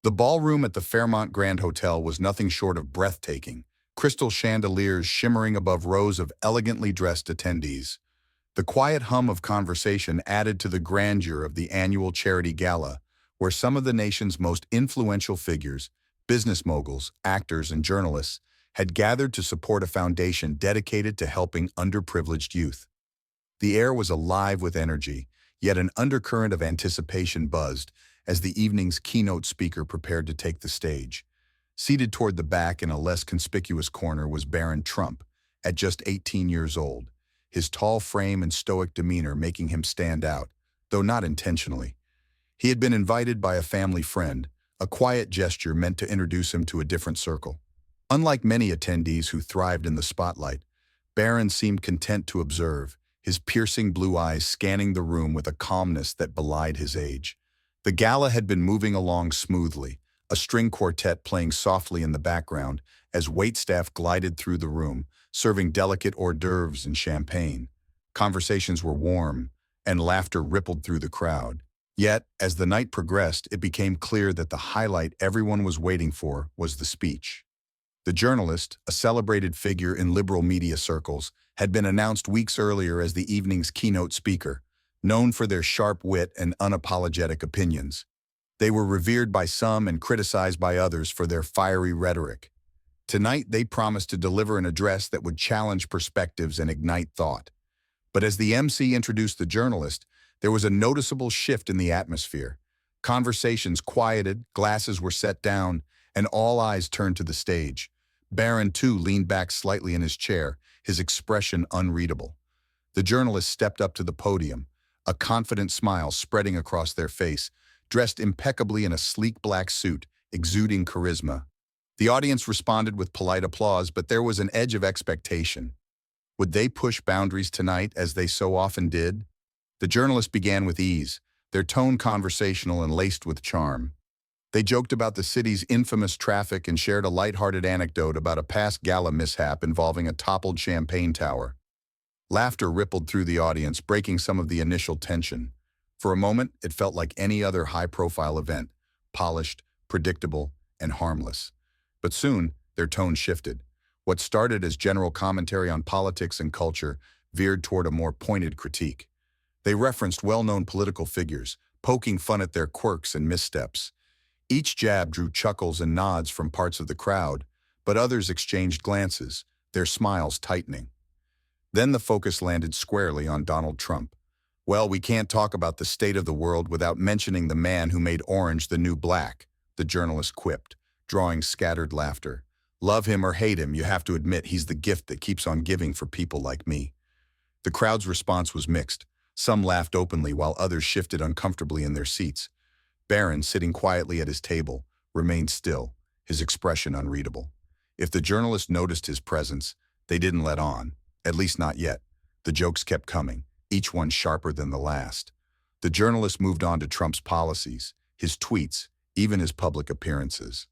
The ballroom at the Fairmont Grand Hotel was nothing short of breathtaking, crystal chandeliers shimmering above rows of elegantly dressed attendees. The quiet hum of conversation added to the grandeur of the annual charity gala, where some of the nation's most influential figures, business moguls, actors, and journalists, had gathered to support a foundation dedicated to helping underprivileged youth. The air was alive with energy, yet an undercurrent of anticipation buzzed as the evening's keynote speaker prepared to take the stage. Seated toward the back in a less conspicuous corner was Barron Trump, at just 18 years old, his tall frame and stoic demeanor making him stand out, though not intentionally. He had been invited by a family friend, a quiet gesture meant to introduce him to a different circle. Unlike many attendees who thrived in the spotlight, Barron seemed content to observe, his piercing blue eyes scanning the room with a calmness that belied his age. The gala had been moving along smoothly, a string quartet playing softly in the background as waitstaff glided through the room, serving delicate hors d'oeuvres and champagne. Conversations were warm, and laughter rippled through the crowd. Yet, as the night progressed, it became clear that the highlight everyone was waiting for was the speech. The journalist, a celebrated figure in liberal media circles, had been announced weeks earlier as the evening's keynote speaker, known for their sharp wit and unapologetic opinions. They were revered by some and criticized by others for their fiery rhetoric. Tonight, they promised to deliver an address that would challenge perspectives and ignite thought. But as the MC introduced the journalist, there was a noticeable shift in the atmosphere. Conversations quieted, glasses were set down, and all eyes turned to the stage. Barron, too, leaned back slightly in his chair, his expression unreadable. The journalist stepped up to the podium, a confident smile spreading across their face, dressed impeccably in a sleek black suit, exuding charisma. The audience responded with polite applause, but there was an edge of expectation. Would they push boundaries tonight, as they so often did? The journalist began with ease, their tone conversational and laced with charm. They joked about the city's infamous traffic and shared a lighthearted anecdote about a past gala mishap involving a toppled champagne tower. Laughter rippled through the audience, breaking some of the initial tension. For a moment, it felt like any other high-profile event, polished, predictable, and harmless. But soon, their tone shifted. What started as general commentary on politics and culture veered toward a more pointed critique. They referenced well-known political figures, poking fun at their quirks and missteps. Each jab drew chuckles and nods from parts of the crowd, but others exchanged glances, their smiles tightening. Then the focus landed squarely on Donald Trump. Well, we can't talk about the state of the world without mentioning the man who made orange the new black, the journalist quipped, drawing scattered laughter. Love him or hate him, you have to admit he's the gift that keeps on giving for people like me. The crowd's response was mixed. Some laughed openly while others shifted uncomfortably in their seats. Barron, sitting quietly at his table, remained still, his expression unreadable. If the journalist noticed his presence, they didn't let on, at least not yet. The jokes kept coming, each one sharper than the last. The journalist moved on to Trump's policies, his tweets, even his public appearances.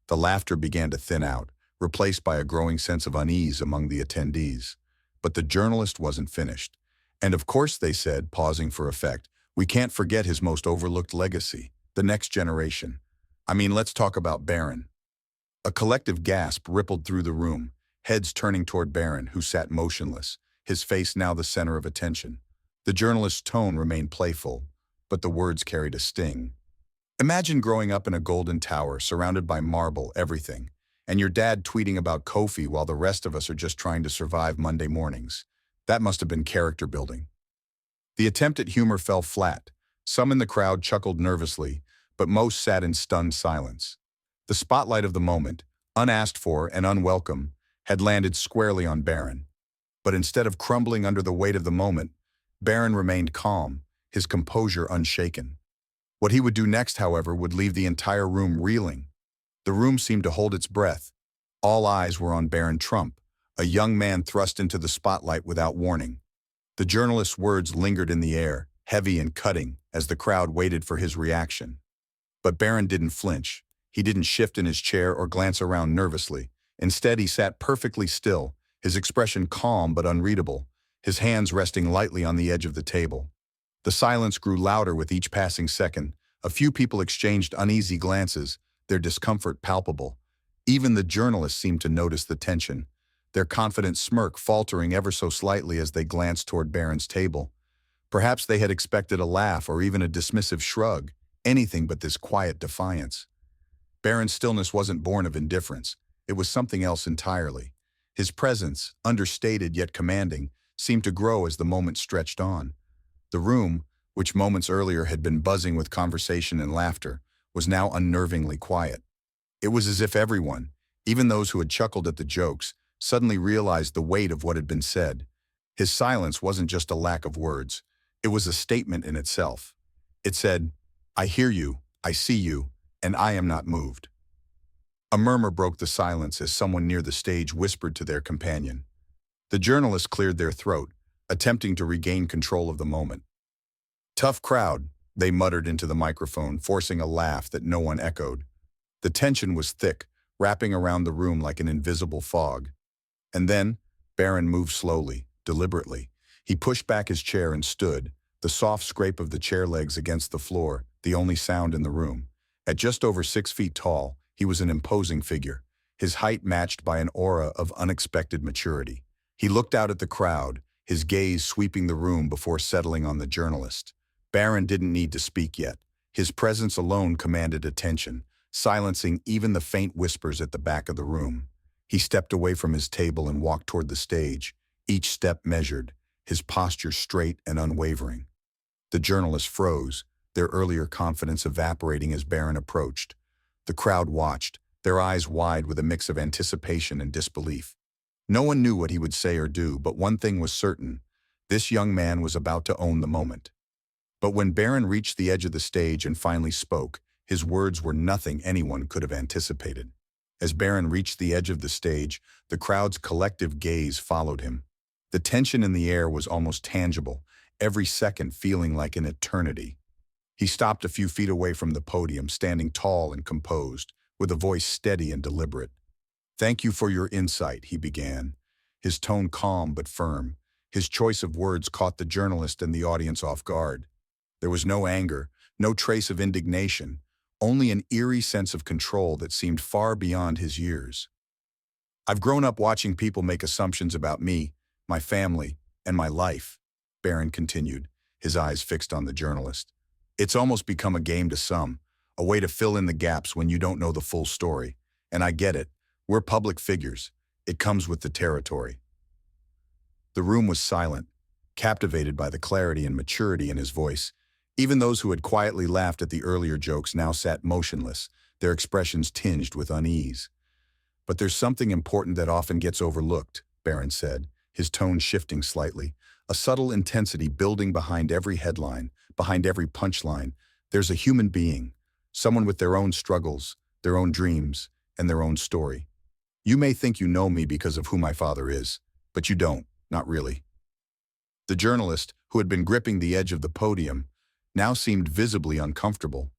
The laughter began to thin out, replaced by a growing sense of unease among the attendees. But the journalist wasn't finished. And of course, they said, pausing for effect, we can't forget his most overlooked legacy, the next generation. I mean, let's talk about Barron. A collective gasp rippled through the room, heads turning toward Barron, who sat motionless, his face now the center of attention. The journalist's tone remained playful, but the words carried a sting. Imagine growing up in a golden tower, surrounded by marble, everything, and your dad tweeting about Kofi while the rest of us are just trying to survive Monday mornings. That must have been character building. The attempt at humor fell flat. Some in the crowd chuckled nervously, but most sat in stunned silence. The spotlight of the moment, unasked for and unwelcome, had landed squarely on Barron. But instead of crumbling under the weight of the moment, Barron remained calm, his composure unshaken. What he would do next, however, would leave the entire room reeling. The room seemed to hold its breath. All eyes were on Barron Trump, a young man thrust into the spotlight without warning. The journalist's words lingered in the air, heavy and cutting, as the crowd waited for his reaction. But Barron didn't flinch. He didn't shift in his chair or glance around nervously. Instead, he sat perfectly still, his expression calm but unreadable, his hands resting lightly on the edge of the table. The silence grew louder with each passing second. A few people exchanged uneasy glances, their discomfort palpable. Even the journalists seemed to notice the tension, their confident smirk faltering ever so slightly as they glanced toward Barron's table. Perhaps they had expected a laugh or even a dismissive shrug, anything but this quiet defiance. Barron's stillness wasn't born of indifference. It was something else entirely. His presence, understated yet commanding, seemed to grow as the moment stretched on. The room, which moments earlier had been buzzing with conversation and laughter, was now unnervingly quiet. It was as if everyone, even those who had chuckled at the jokes, suddenly realized the weight of what had been said. His silence wasn't just a lack of words. It was a statement in itself. It said, "I hear you, I see you, and I am not moved." A murmur broke the silence as someone near the stage whispered to their companion. The journalists cleared their throat, attempting to regain control of the moment. "Tough crowd," they muttered into the microphone, forcing a laugh that no one echoed. The tension was thick, wrapping around the room like an invisible fog. And then, Barron moved slowly, deliberately. He pushed back his chair and stood, the soft scrape of the chair legs against the floor, the only sound in the room. At just over 6 feet tall, he was an imposing figure, his height matched by an aura of unexpected maturity. He looked out at the crowd, his gaze sweeping the room before settling on the journalist. Barron didn't need to speak yet. His presence alone commanded attention, silencing even the faint whispers at the back of the room. He stepped away from his table and walked toward the stage, each step measured, his posture straight and unwavering. The journalists froze, their earlier confidence evaporating as Barron approached. The crowd watched, their eyes wide with a mix of anticipation and disbelief. No one knew what he would say or do, but one thing was certain: this young man was about to own the moment. But when Barron reached the edge of the stage and finally spoke, his words were nothing anyone could have anticipated. As Barron reached the edge of the stage, the crowd's collective gaze followed him. The tension in the air was almost tangible, every second feeling like an eternity. He stopped a few feet away from the podium, standing tall and composed, with a voice steady and deliberate. "Thank you for your insight," he began, his tone calm but firm. His choice of words caught the journalist and the audience off guard. There was no anger, no trace of indignation, only an eerie sense of control that seemed far beyond his years. "I've grown up watching people make assumptions about me, my family, and my life," Barron continued, his eyes fixed on the journalist. "It's almost become a game to some, a way to fill in the gaps when you don't know the full story. And I get it. We're public figures. It comes with the territory." The room was silent, captivated by the clarity and maturity in his voice. Even those who had quietly laughed at the earlier jokes now sat motionless, their expressions tinged with unease. "But there's something important that often gets overlooked," Barron said, his tone shifting slightly, a subtle intensity building behind every headline, behind every punchline. "There's a human being, someone with their own struggles, their own dreams, and their own story. You may think you know me because of who my father is, but you don't, not really." The journalist, who had been gripping the edge of the podium, now seemed visibly uncomfortable.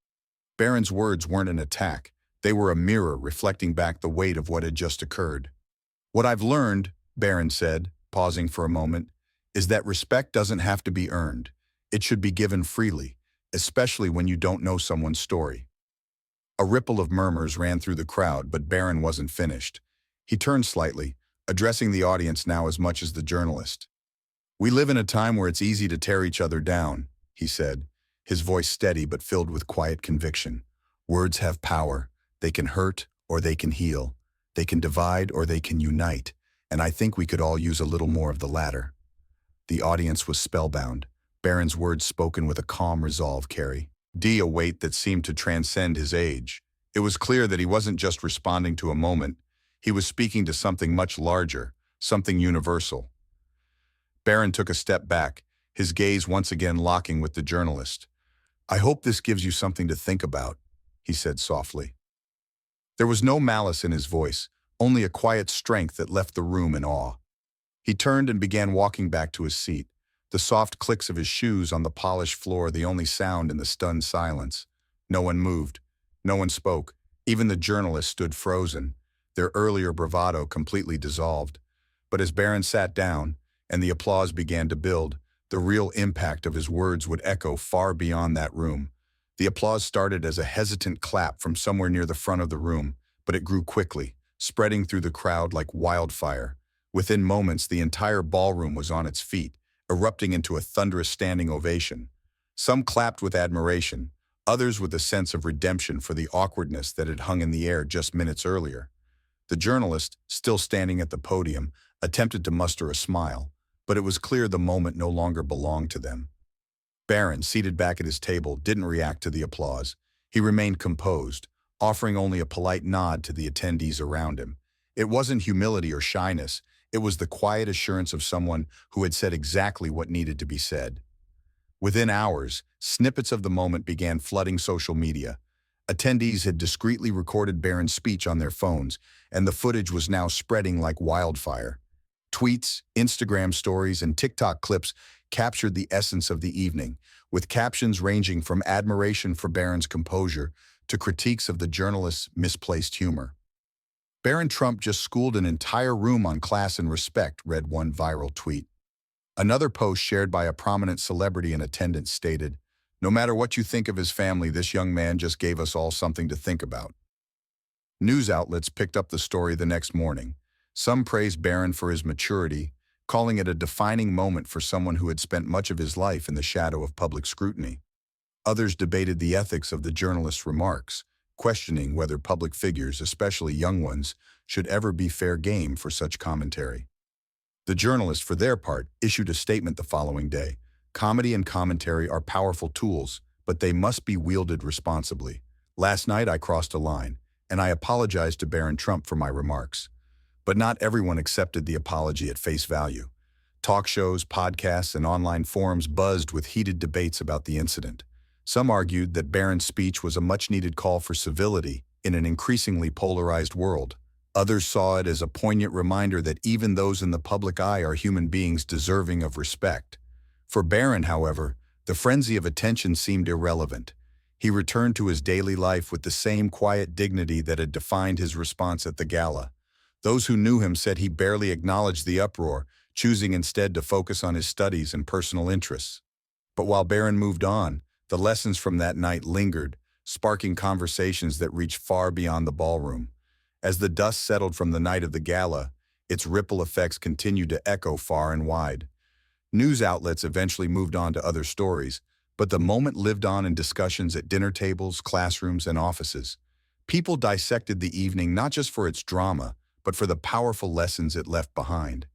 Barron's words weren't an attack. They were a mirror reflecting back the weight of what had just occurred. "What I've learned," Barron said, pausing for a moment, "is that respect doesn't have to be earned. It should be given freely, especially when you don't know someone's story." A ripple of murmurs ran through the crowd, but Barron wasn't finished. He turned slightly, addressing the audience now as much as the journalist. "We live in a time where it's easy to tear each other down," he said, his voice steady but filled with quiet conviction. "Words have power. They can hurt or they can heal. They can divide or they can unite, and I think we could all use a little more of the latter." The audience was spellbound, Barron's words spoken with a calm resolve carry a weight that seemed to transcend his age. It was clear that he wasn't just responding to a moment, he was speaking to something much larger, something universal. Barron took a step back, his gaze once again locking with the journalist. "I hope this gives you something to think about," he said softly. There was no malice in his voice, only a quiet strength that left the room in awe. He turned and began walking back to his seat, the soft clicks of his shoes on the polished floor the only sound in the stunned silence. No one moved, no one spoke, even the journalists stood frozen, their earlier bravado completely dissolved. But as Barron sat down, and the applause began to build, the real impact of his words would echo far beyond that room. The applause started as a hesitant clap from somewhere near the front of the room, but it grew quickly, spreading through the crowd like wildfire. Within moments, the entire ballroom was on its feet, erupting into a thunderous standing ovation. Some clapped with admiration, others with a sense of redemption for the awkwardness that had hung in the air just minutes earlier. The journalist, still standing at the podium, attempted to muster a smile, but it was clear the moment no longer belonged to them. Barron, seated back at his table, didn't react to the applause. He remained composed, offering only a polite nod to the attendees around him. It wasn't humility or shyness, it was the quiet assurance of someone who had said exactly what needed to be said. Within hours, snippets of the moment began flooding social media. Attendees had discreetly recorded Barron's speech on their phones, and the footage was now spreading like wildfire. Tweets, Instagram stories, and TikTok clips captured the essence of the evening, with captions ranging from admiration for Barron's composure to critiques of the journalist's misplaced humor. "Barron Trump just schooled an entire room on class and respect," read one viral tweet. Another post shared by a prominent celebrity in attendance stated, "No matter what you think of his family, this young man just gave us all something to think about." News outlets picked up the story the next morning. Some praised Barron for his maturity, calling it a defining moment for someone who had spent much of his life in the shadow of public scrutiny. Others debated the ethics of the journalist's remarks, questioning whether public figures, especially young ones, should ever be fair game for such commentary. The journalists, for their part, issued a statement the following day. "Comedy and commentary are powerful tools, but they must be wielded responsibly. Last night I crossed a line, and I apologized to Barron Trump for my remarks." But not everyone accepted the apology at face value. Talk shows, podcasts, and online forums buzzed with heated debates about the incident. Some argued that Barron's speech was a much-needed call for civility in an increasingly polarized world. Others saw it as a poignant reminder that even those in the public eye are human beings deserving of respect. For Barron, however, the frenzy of attention seemed irrelevant. He returned to his daily life with the same quiet dignity that had defined his response at the gala. Those who knew him said he barely acknowledged the uproar, choosing instead to focus on his studies and personal interests. But while Barron moved on, the lessons from that night lingered, sparking conversations that reached far beyond the ballroom. As the dust settled from the night of the gala, its ripple effects continued to echo far and wide. News outlets eventually moved on to other stories, but the moment lived on in discussions at dinner tables, classrooms, and offices. People dissected the evening not just for its drama, but for the powerful lessons it left behind.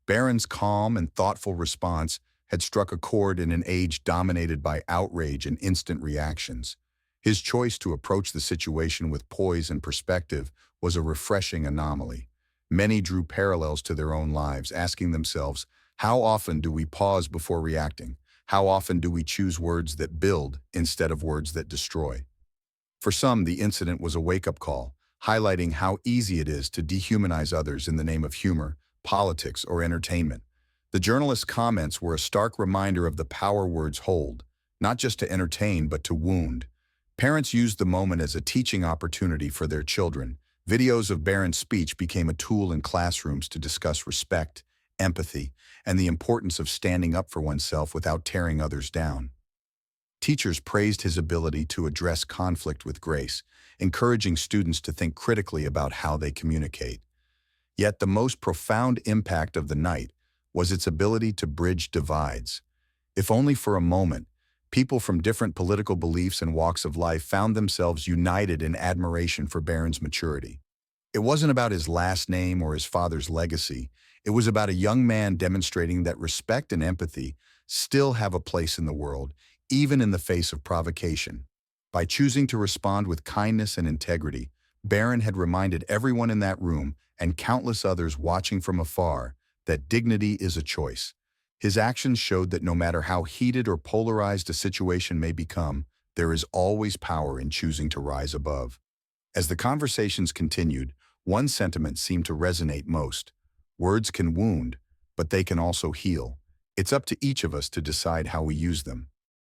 Barron's calm and thoughtful response had struck a chord in an age dominated by outrage and instant reactions. His choice to approach the situation with poise and perspective was a refreshing anomaly. Many drew parallels to their own lives, asking themselves, how often do we pause before reacting? How often do we choose words that build instead of words that destroy? For some, the incident was a wake-up call, highlighting how easy it is to dehumanize others in the name of humor, politics, or entertainment. The journalist's comments were a stark reminder of the power words hold, not just to entertain but to wound. Parents used the moment as a teaching opportunity for their children. Videos of Barron's speech became a tool in classrooms to discuss respect, empathy, and the importance of standing up for oneself without tearing others down. Teachers praised his ability to address conflict with grace, encouraging students to think critically about how they communicate. Yet the most profound impact of the night was its ability to bridge divides. If only for a moment, people from different political beliefs and walks of life found themselves united in admiration for Barron's maturity. It wasn't about his last name or his father's legacy. It was about a young man demonstrating that respect and empathy still have a place in the world, even in the face of provocation. By choosing to respond with kindness and integrity, Barron had reminded everyone in that room and countless others watching from afar that dignity is a choice. His actions showed that no matter how heated or polarized a situation may become, there is always power in choosing to rise above. As the conversations continued, one sentiment seemed to resonate most. Words can wound, but they can also heal. It's up to each of us to decide how we use them.